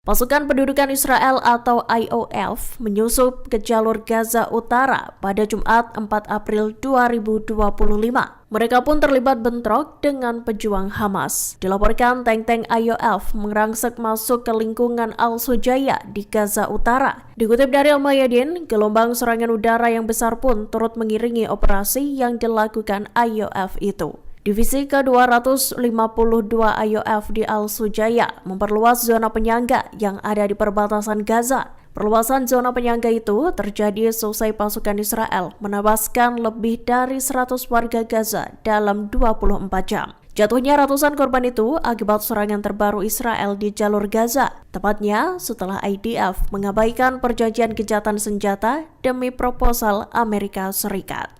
Pasukan Pendudukan Israel atau IOF menyusup ke jalur Gaza Utara pada Jumat 4 April 2025. Mereka pun terlibat bentrok dengan pejuang Hamas. Dilaporkan tank-tank IOF merangsek masuk ke lingkungan Al-Sujaya di Gaza Utara. Dikutip dari Al-Mayadin, gelombang serangan udara yang besar pun turut mengiringi operasi yang dilakukan IOF itu. Divisi ke-252 IOF di Al-Sujaya memperluas zona penyangga yang ada di perbatasan Gaza. Perluasan zona penyangga itu terjadi selesai pasukan Israel menewaskan lebih dari 100 warga Gaza dalam 24 jam. Jatuhnya ratusan korban itu akibat serangan terbaru Israel di jalur Gaza, tepatnya setelah IDF mengabaikan perjanjian gencatan senjata demi proposal Amerika Serikat.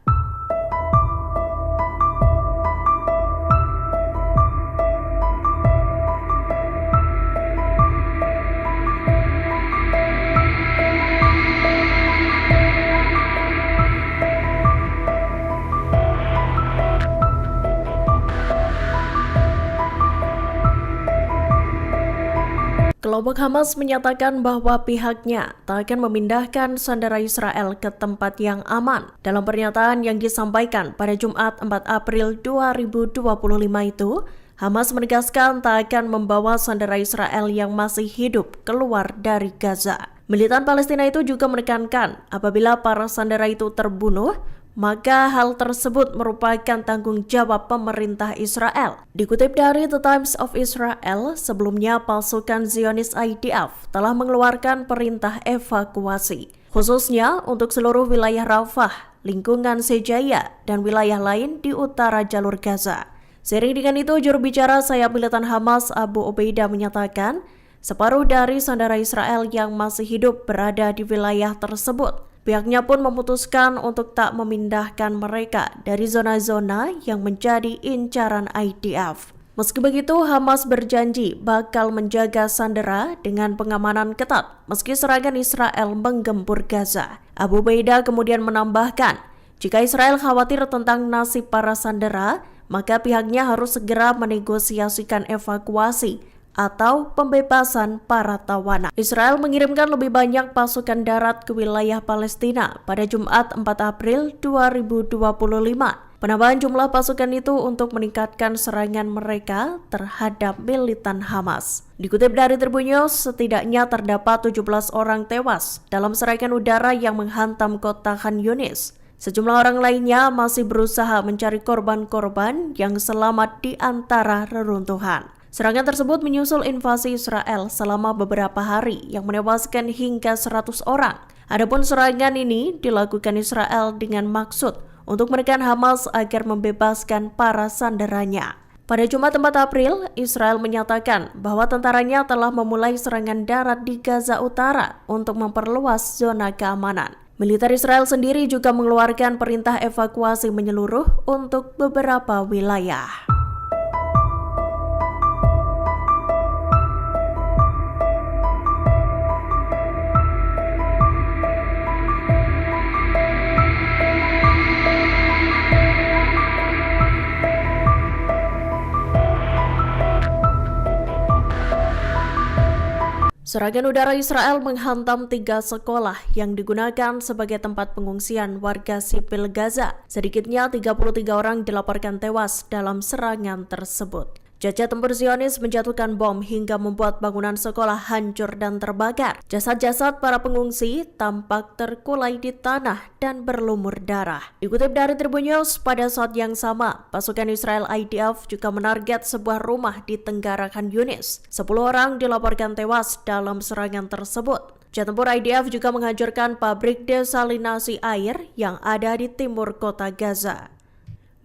Kelompok Hamas menyatakan bahwa pihaknya tak akan memindahkan sandera Israel ke tempat yang aman. Dalam pernyataan yang disampaikan pada Jumat 4 April 2025 itu, Hamas menegaskan tak akan membawa sandera Israel yang masih hidup keluar dari Gaza. Militan Palestina itu juga menekankan apabila para sandera itu terbunuh, maka hal tersebut merupakan tanggung jawab pemerintah Israel. Dikutip dari The Times of Israel, sebelumnya pasukan Zionis IDF telah mengeluarkan perintah evakuasi, khususnya untuk seluruh wilayah Rafah, lingkungan Sejaya, dan wilayah lain di utara jalur Gaza. Seiring dengan itu, juru bicara sayap militan Hamas Abu Ubaidah menyatakan, separuh dari sandera Israel yang masih hidup berada di wilayah tersebut. Pihaknya pun memutuskan untuk tak memindahkan mereka dari zona-zona yang menjadi incaran IDF. Meski begitu, Hamas berjanji bakal menjaga sandera dengan pengamanan ketat meski serangan Israel menggempur Gaza. Abu Ubaidah kemudian menambahkan, jika Israel khawatir tentang nasib para sandera, maka pihaknya harus segera menegosiasikan evakuasi atau pembebasan para tawanan. Israel mengirimkan lebih banyak pasukan darat ke wilayah Palestina pada Jumat 4 April 2025. Penambahan jumlah pasukan itu untuk meningkatkan serangan mereka terhadap militan Hamas. Dikutip dari Tribun News, setidaknya terdapat 17 orang tewas dalam serangan udara yang menghantam kota Khan Yunis. Sejumlah orang lainnya masih berusaha mencari korban-korban yang selamat di antara reruntuhan. Serangan tersebut menyusul invasi Israel selama beberapa hari yang menewaskan hingga 100 orang. Adapun serangan ini dilakukan Israel dengan maksud untuk menekan Hamas agar membebaskan para sanderanya. Pada Jumat 4 April, Israel menyatakan bahwa tentaranya telah memulai serangan darat di Gaza Utara untuk memperluas zona keamanan. Militer Israel sendiri juga mengeluarkan perintah evakuasi menyeluruh untuk beberapa wilayah. Serangan udara Israel menghantam 3 sekolah yang digunakan sebagai tempat pengungsian warga sipil Gaza. Sedikitnya 33 orang dilaporkan tewas dalam serangan tersebut. Jajah tempur Zionis menjatuhkan bom hingga membuat bangunan sekolah hancur dan terbakar. Jasad-jasad para pengungsi tampak terkulai di tanah dan berlumur darah. Dikutip dari Tribun News, pada saat yang sama, pasukan Israel IDF juga menarget sebuah rumah di Tenggara Khan Yunis. 10 orang dilaporkan tewas dalam serangan tersebut. Jajah tempur IDF juga menghancurkan pabrik desalinasi air yang ada di timur kota Gaza.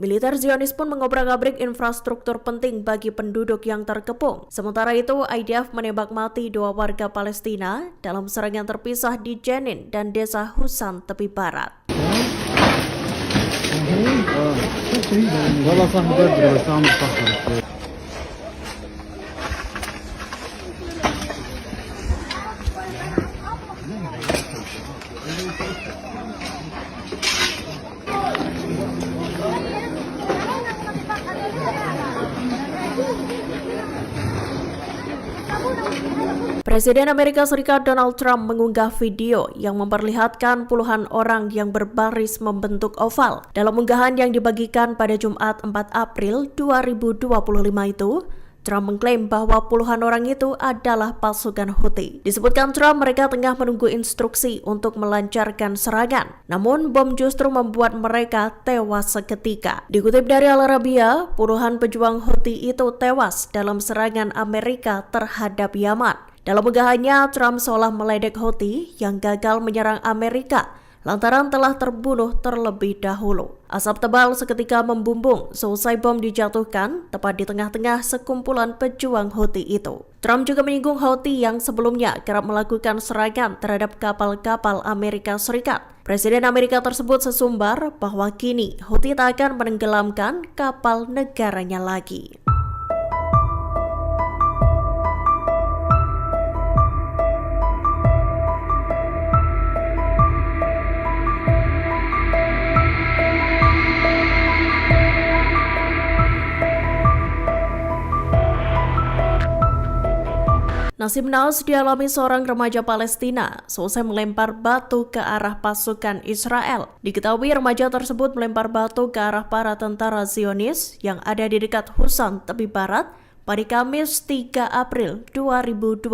Militer Zionis pun mengobrak-abrik infrastruktur penting bagi penduduk yang terkepung. Sementara itu, IDF menembak mati 2 warga Palestina dalam serangan terpisah di Jenin dan desa Husan tepi barat. Presiden Amerika Serikat Donald Trump mengunggah video yang memperlihatkan puluhan orang yang berbaris membentuk oval. Dalam unggahan yang dibagikan pada Jumat 4 April 2025 itu, Trump mengklaim bahwa puluhan orang itu adalah pasukan Houthi. Disebutkan Trump mereka tengah menunggu instruksi untuk melancarkan serangan. Namun bom justru membuat mereka tewas seketika. Dikutip dari Al Arabiya, puluhan pejuang Houthi itu tewas dalam serangan Amerika terhadap Yaman. Dalam unggahannya, Trump seolah meledek Houthi yang gagal menyerang Amerika lantaran telah terbunuh terlebih dahulu. Asap tebal seketika membumbung seusai bom dijatuhkan tepat di tengah-tengah sekumpulan pejuang Houthi itu. Trump juga menyinggung Houthi yang sebelumnya kerap melakukan serangan terhadap kapal-kapal Amerika Serikat. Presiden Amerika tersebut sesumbar bahwa kini Houthi tak akan menenggelamkan kapal negaranya lagi. Nasib naas dialami seorang remaja Palestina seusai melempar batu ke arah pasukan Israel. Diketahui remaja tersebut melempar batu ke arah para tentara Zionis yang ada di dekat Husan, tepi barat pada Kamis 3 April 2025.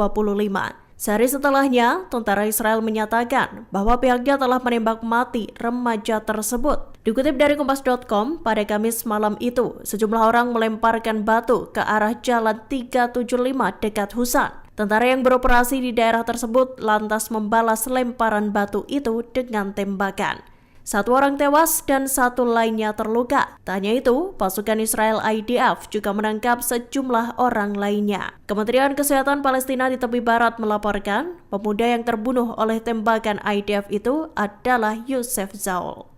Sehari setelahnya, tentara Israel menyatakan bahwa pihaknya telah menembak mati remaja tersebut. Dikutip dari Kompas.com, pada Kamis malam itu, sejumlah orang melemparkan batu ke arah Jalan 375 dekat Husan. Tentara yang beroperasi di daerah tersebut lantas membalas lemparan batu itu dengan tembakan. 1 orang tewas dan 1 lainnya terluka. Tak hanya itu, pasukan Israel IDF juga menangkap sejumlah orang lainnya. Kementerian Kesehatan Palestina di tepi barat melaporkan pemuda yang terbunuh oleh tembakan IDF itu adalah Yosef Zaul.